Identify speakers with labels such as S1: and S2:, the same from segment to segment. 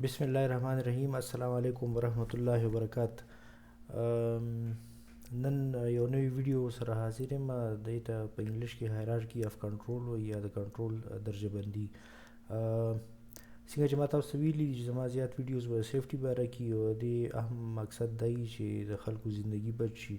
S1: بسم الله الرحمن الرحیم. السلام علیکم ورحمت الله وبرکات. نن یو نوی ویډیو سره حاضر یم. دې ته په انګلیش کې هایرارکي اف کنټرول وایي یا د کنټرول درجه بندي. څنګه چې ما تاسو ته ویلي دي چې زما زیات ویډیوز به سیفټي باره کې او د اهم مقصد دا وي چې د خلکو زندگی بچ شي،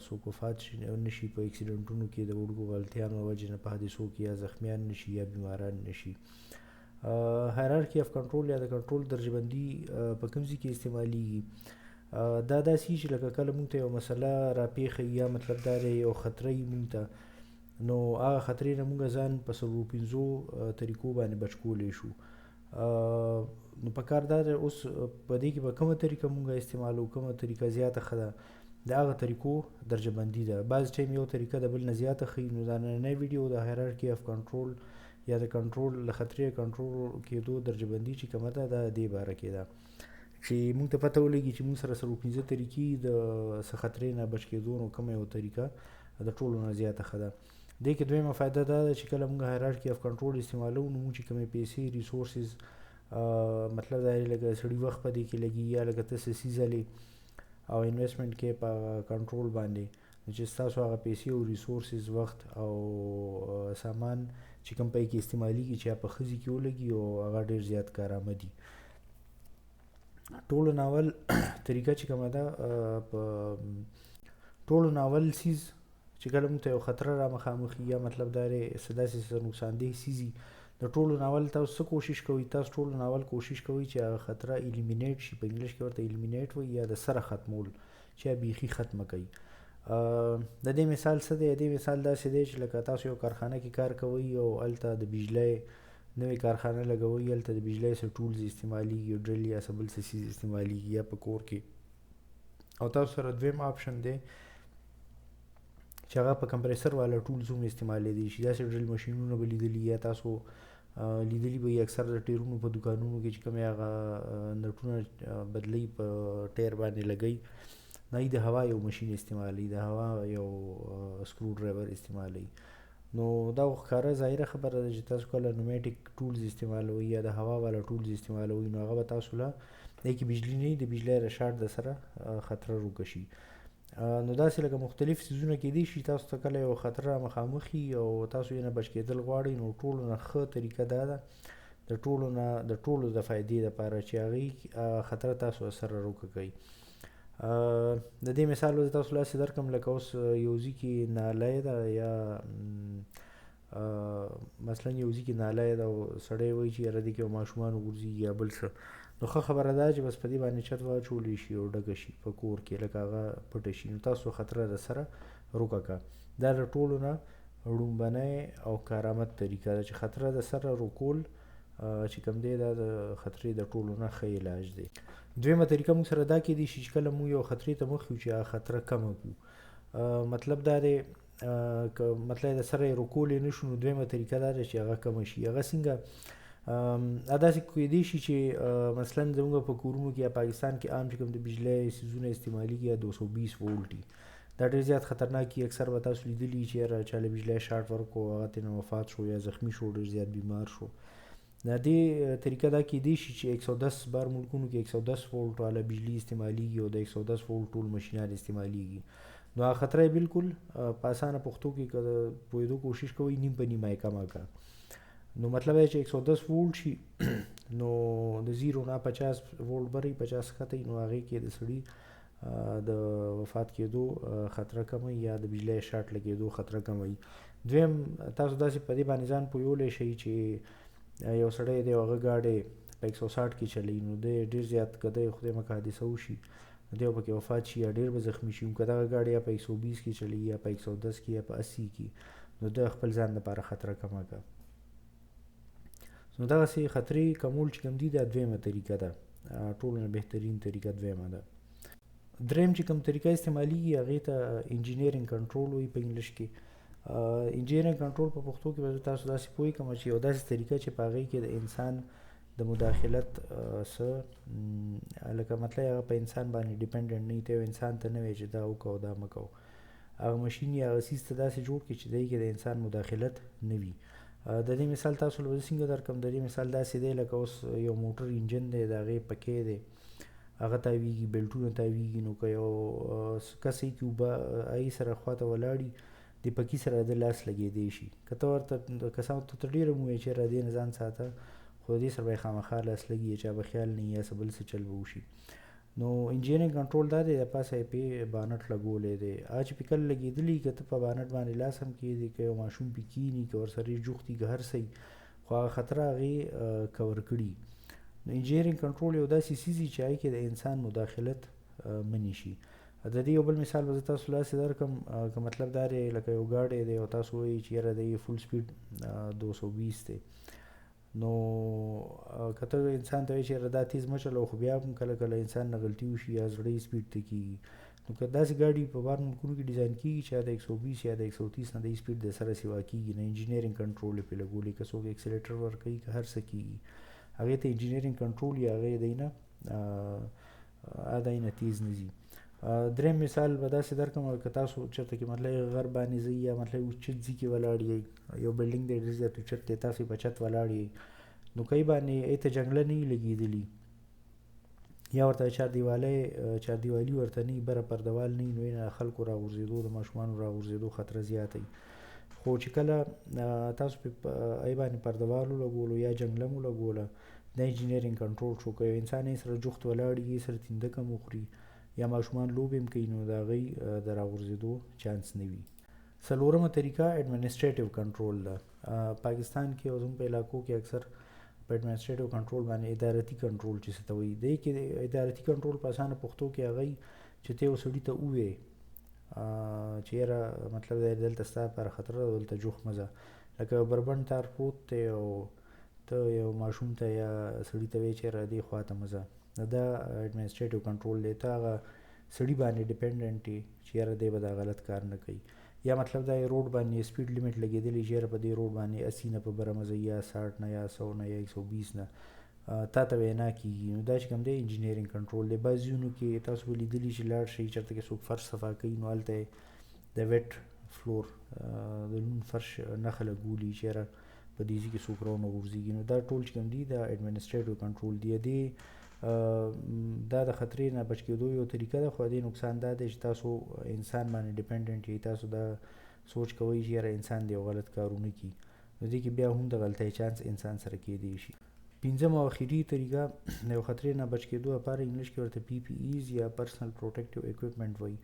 S1: څوک وفات نشي په اکسیډنټونو کې د وړوکو غلطیانو وجې نه، په حادثو کې یا زخمیان نشي یا بیماران نشي. هایرارکي اف کنټرول یا د کنټرول درجه بندي په کوم ځای کې استعمالیږي؟ دا داسې چې لکه کله موږ ته یو مسله راپېښه یا مطلب دا دی یو خطره یي موږ ته، نو هغه خطرې نه موږ ځان په څلورو پنځو طریقو باندې بچ کولی شو. نو پکار دا دی اوس په دې کې به کومه طریقه موږ استعمالو، کومه طریقه زیاته ښه ده، د هغه طریقو درجه بندي ده. بعض ټایم یو طریقه د بل نه زیاته ښیي. نو دا نننی ویډیو د هایرارکي اف کنټرول یا د کنټرول له خطرې کنټرول کېدو درجه بندي چې کومه ده دا دې باره کې ده چې موږ ته پته ولګي چې موږ سره څلور پنځه طریقې د څه خطرې نه بچ کېدو، نو کومه یو طریقه د ټولو نه زیاته ښه ده. دې کې دویمه فایده دا ده چې کله موږ هایرارکي اف کنټرول استعمالوو نو موږ چې کومې پیسې ریسورسز مطلب دا لکه سړي وخت په دې کې لګي یا لکه ته څه څیز هلې او انویسټمنټ کې په کنټرول باندې، چې ستاسو هغه پیسې او ریسورسز وخت او سامان چې کوم پای کې استعمالیږي چې په ښه ځای کې ولګي او هغه ډېر زیات کارآمدي. ټولو ناول طریقه چې کومه ده، په ټولو ناول څیز چې کله موږ ته یو خطره را مخامخ یا مطلب دا دی څه داسې څه نقصاندې څیز وي، د ټولو ناول تاسو څه کوشش کوئ؟ تاسو ټولو ناول کوشش کوئ چې هغه خطره ایلیمینیټ شي، په انګلیش کې ورته ایلیمینیټ وایي، یا د سره ختمول، چې بیخي ختمه کوي. د دې مثال څه دی؟ د دې مثال داسې دی چې لکه تاسو یو کارخانه کې کار کوئ او هلته د بجلۍ نوې کارخانه لګوئ، هلته د بجلۍ څه ټولز استعمالیږي، ډرل یا څه بل څه څیز استعمالیږي یا په کور کې، او تاسو سره دویم آپشن دی چې هغه په کمپریسر والا ټولز هم استعمالیدی شي. داسې ډرل مشینونه به لیدلي یا تاسو لیدلي به اکثر د ټیرونو په دوکانونو کې چې کومې هغه نټونه بدلوي په ټیر باندې لګوي، نه د هوا یو مشین استعمالوي، د هوا یو سکرو ډرایور استعمالوي. نو دا ښکاره ظاهره خبره ده چې تاسو کله نومیټیک ټولز استعمالوئ یا د هوا والا ټولز استعمالوئ، نو هغه به تاسو له دې کې بجلي نه وي، د بجلۍ د شارټ د سره خطره روکه شي. نو داسې لکه مختلف څیزونه کیدی شي تاسو ته کله یو خطره مخامخ وي او تاسو یې نه بچ کېدل غواړئ، نو ټولو نه ښه طریقه دا ده د ټولو د فایدې دپاره چې هغې خطره تاسو سره روکه کوي. د دې مثال به تاسو لاسې درکړم، لکه اوس یو ځای کې نالی ده یا مثلا یو ځای کې نالی ده او سړی وایي چې یاره دې کې ماشومان وغورځېږي یا بل څه، نو ښه خبره ده چې بس په دې باندې چت واچولی شي او ډکه شي په کور کې، لکه هغه پټه شي، نو تاسو خطره د سره روکه کړه. دا د ټولو نه لومبنی او کارآمد طریقه ده چې خطره د سره روکول چې کوم دی دا د خطرې د ټولو نه ښه علاج دی. دویمه طریقه موږ سره دا کیدی شي چې کله موږ یو خطرې ته مخ یو چې هغه خطره کمه کړو، مطلب دا دی که مطلب د سره یې روکولی نه شو، نو دویمه طریقه دا ده چې هغه کمه شي. هغه څنګه؟ داسې کیدی شي چې مثلا زموږ په کورونو کې یا پاکستان کې عام چې کوم د بجلۍ څیزونه استعمالیږي یا 220 وولټ دي، دا ډېر زیات خطرناک دي. اکثر به تاسو لیدلي چې یاره چا له بجلۍ شارټ ورکړو هغه ترېنه وفات شو یا زخمي شو، ډېر زیات بیمار شو. د دې طریقه دا کیدی شي چې 110 بار ملکونو کې 110 وولټ والا بجلی استعمالیږي او د 110 وولټ ټول مشینان استعمالیږي، نو هغه خطره یې بالکل په اسانه پښتو کې که د پوهېدو کوشش کوئ نیم په نیمه یې کمه کړه. نو مطلب یې چې 110 وولټ شي نو د 0 نه 50 وولټ بري 50 ښکته، نو هغې کې د سړي د وفات کېدو خطره کموي یا د بجلۍ شارټ لګېدو خطره کموي. دویم تاسو داسې په دې باندې ځان پوهولی شئ چې یو سړی دی هغه ګاډی په 160 کې چلوي، نو دی ډېر زیات که دی خدای مکړه حادثه وشي نو دی به پکې وفات شي یا ډېر به زخمي شي. که دغه ګاډی یا په 120 کې چلوي یا په 110 کې یا په 80 کې، نو د خپل ځان لپاره خطره کمه کړه. نو دغسې خطرې کمول چې کوم دي دا دویمه طریقه ده، ټولو نه بهترین طریقه دویمه ده. دریم چې کوم طریقه استعمالیږي هغې ته انجینیرینګ کنټرول وایي په انګلیش کې. انجینیرینګ کنټرول په پښتو کې به زه تاسو داسې پوه کړم چې یو داسې طریقه چې په هغې کې د انسان د مداخلت څه لکه مطلب هغه په انسان باندې ډیپنډنټ نه وي، ته یو انسان ته نه وایې چې دا وکړه او دا مه کوه، هغه مشین یا هغه څیز ته داسې جوړ کړي چې دی کې د انسان مداخلت نه وي. د دې مثال تاسو له څنګه درکم. د دې مثال داسې دی لکه اوس یو موټر انجن دی، د هغې پکې دی، هغه تاویږي، بیلټونه تاویږي، نو که یو کس چې اوبه هغې سره خواته ولاړي د پکې سره د لاس لګېدی شي، که ته ورته کسانو ته ډېره هم ووایې چې یاره دې نه ځان ساته، خو د دې سره به یې خامخا لاس لګي، چا به خیال نه وي یا څه بل څه چل به وشي. نو انجینرینګ کنټرول دا دی، د پاسه یې پې بانټ لګولی دی، هغه چې پې کله لګېدلي که ته په بانټ باندې لاس هم کښېږدې، که یو ماشوم پې کښېني، که ورسره یې جوخت وي، که هر څه وي، خو هغه خطره هغې کور کړي. نو انجینرینګ کنټرول یو داسې څیز دی چې هغې کې د انسان مداخلت منې شي. د دې یو بل مثال به زه تاسو له داسې درکړم، که مطلب دا دی لکه یو ګاډی دی او تاسو وایئ چې یاره د یې فول سپیډ 220 دی، نو که ته انسان ته وایې چې یاره دا تیز مه چلوه، خو بیا هم کله کله انسان نه غلطي وشي یا زړه یې سپیډ ته کېږي. نو که داسې ګاډي په بار ملکونو کې ډیزاین کېږي چې د 120 یا د 130 نه د سپیډ د سره سیوا کېږي، نه انجینرینګ کنټرول یې پرې لګولی، که څوک ایکسلیټر ورکوي، که هر څه کېږي، هغې ته انجینرینګ کنټرول یا هغې دی نه دی نه تیز نه ځي. دریم مثال به داسې درکړم، که تاسو چېرته کې مطلب غر باندې ځئ یا مطلب اوچت ځي کې ولاړ یئ، یو بلډینګ دی ډېر زیات اوچت دی، تاسو په چت ولاړ یئ، نو که یې باندې هغې ته جنګله نه وي لګېدلي یا ورته چاردیوالي ورته نه وي، بره پردوال نه وي، نو د خلکو راغورځېدو، د ماشومانو راغورځېدو خطره زیاته وي. خو چې کله تاسو پې هغې باندې پردوال ولګولو یا جنګله مو لګوله، دا انجینرینګ کنټرول شو. که یو انسان یې سره جوخت ولاړ وي، یې سره تندکه مو خوري یا ماشومان لوبې هم کوي، نو د هغې د راغورځېدو چانس نه وي. څلورمه طریقه ایډمنسټریټیو کنټرول ده. پاکستان کې او زموږ په علاقو کې اکثر په ایډمنسټریټیو کنټرول باندې ادارتي کنټرول چې څه ته وایي، دې کې ادارتي کنټرول په اسانه پښتو کې هغه چې ته یو سړي ته ووایې چې یاره مطلب دی دلته ستا لپاره خطره ده، دلته جوخ مه ځه. لکه یو بربنډ تار پروت دی او ته یو ماشوم ته یا سړي ته وایې چې یاره دې خوا ته مه ځه، دا ایډمنسټریټیو کنټرول دی. ته هغه سړي باندې ډیپینډنټ یې چې یاره دی به دا غلط کار نه کوي. یا مطلب دا روډ باندې سپیډ لیمټ لګېدلی چې یاره په دې روډ باندې 80 نه په بره مه ځئ یا 60 نه یا 100 نه یا 120 نه، تا ته وینا کېږي. نو دا چې کوم دی انجینرینګ کنټرول دی. بعض ځایونو کې تاسو به لیدلي چې لاړ شئ چېرته کې څوک فرش صفا کوي، نو هلته یې د ویټ فلور د لوند فرش نښه لګولي چې یاره په دې ځای کې څوک راونه غورځېږي. نو دا ټول چې کوم دي دا ایډمنسټریټیو کنټرول دی. دې دا د خطرې نه بچ کېدو یو طریقه ده، خو دې نقصان دا دی چې تاسو انسان باندې ډیپینډنټ یئ، تاسو دا سوچ کوئ چې یاره انسان دی یو غلط کار ونه کړي، نو دې کې بیا هم د غلطۍ چانس انسان سره کېدی شي. پنځمه او اخري طریقه د یو خطرې نه بچ کېدو لپاره انګلیش کې ورته PPEs یا پرسنل پروټیکټیو اکوپمنټ وایي.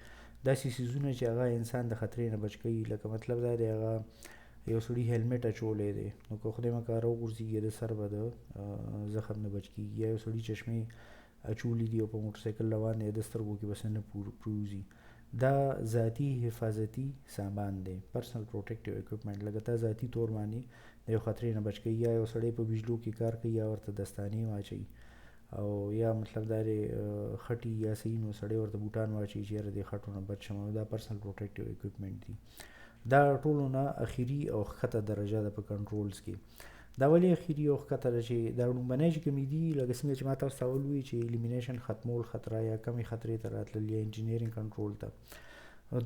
S1: داسې څیزونه چې هغه انسان د خطرې نه بچ کوي، لکه مطلب دا دی هغه یو سړي هیلمټ اچولی دی، نو که خدای مکړه راوغورځېږي د سر به د زخم نه بچ کېږي. یا یو سړي چشمې اچولي دي او په موټرسایکل روان دی، د سترګو کې به څه نه پروزي، دا ذاتي حفاظتي سامان دی، پرسنل پروټیکټیو اکوپمنټ. لکه تا ذاتي طور باندې د یو خطرې نه بچ کوي. یا یو سړی په بجلو کې کار کوي یا ورته دستانې واچوي، او یا مطلب دا دی خټي یا صحیح، نو سړی ورته بوټان واچوي چې یاره دې خټو نه بچ شم، دا پرسنل پروټیکټیو اکوپمنټ دي. دا ټولو نه اخري او ښکته درجه ده په کنټرولز کې. دا ولې اخري او ښکته ده چې دا لومبنۍ چې کومې دي، لکه څنګه چې ما تاسو ته اول ووایي چې الیمینیشن ختمول خطره یا کمې خطرې ته راتلل یا انجینرینګ کنټرول ته،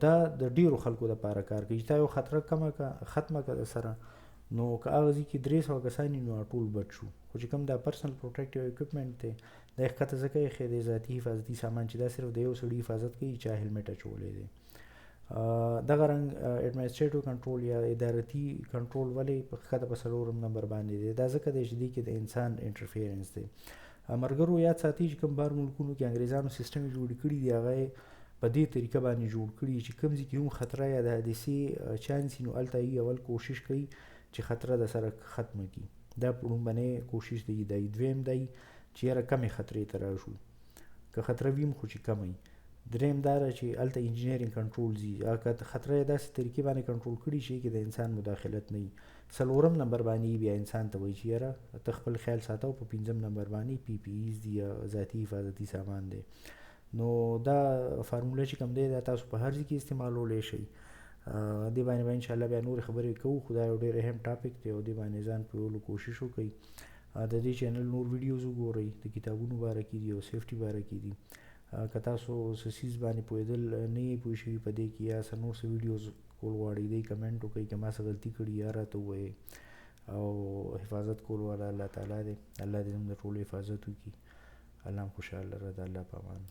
S1: دا د ډېرو خلکو دپاره کار کوي. تا یو خطره ختمه کړه سره، نو که هغه ځای کې 300 کسان وي، نو ټول بچ شو. خو چې کوم دا پرسنل پروټیکټیو اکوپمنټ دی، دا یې ښکته ځکه ایښی دی ذاتي حفاظتي سامان چې دا صرف د یو سړي حفاظت کوي چا هیلمټ اچولی دی. دغه رنګ ایډمنسټریټیو کنټرول یا ادارتي کنټرول ولې په ښکته په 4 نمبر باندې دی؟ دا ځکه دی چې دې کې د انسان انټرفیرنس دی. ملګرو یاد ساتئ چې کوم بهر ملکونو کې انګریزانو سیسټم جوړ کړي دي، هغه په دې طریقه باندې جوړ کړي چې کوم ځای کې هم خطره یا د حادثې چانس وي، نو هلته یې اول کوشش کوي چې خطره د سره ختمه کړي. دا لومبنی کوشش دی. دویم دی چې یاره کمې خطرې ته راشو، که خطره وي هم خو چې کمه وي. دریم دا ده چې هلته انجینرینګ کنټرول ځي، که خطره یې داسې طریقې باندې کنټرول کړي چې کې د انسان مداخلت نه وي. 4 نمبر باندې بیا انسان ته وایي چې یاره ته خپل خیال ساته، او په 5 نمبر باندې PPEs دي یا ذاتي حفاظتي سامان دی. نو دا فارموله چې کوم دی دا تاسو په هر ځای کې استعمالولی شئ. دې باندې به انشاءالله بیا نورې خبرې کوو، خو دا یو ډېر اهم ټاپک دی او دې باندې ځان پوهولو کوشش وکړئ. د دې چینل نور ویډیوز وګورئ، د کتابونو باره کې دي او سیفټي باره کې دي. که تاسو څه څیز باندې پوهېدل نه یې پوه شوي په دې کې، یا څه نور څه ویډیوز کول غواړئ، دی کمنټ وکړئ، که ما څه غلطي کړي یا راته ووایئ. او حفاظت کول والا الله تعالی دی. الله دې زموږ د ټولو حفاظت وکړي. الله هم خوشحاله رده. الله په امان.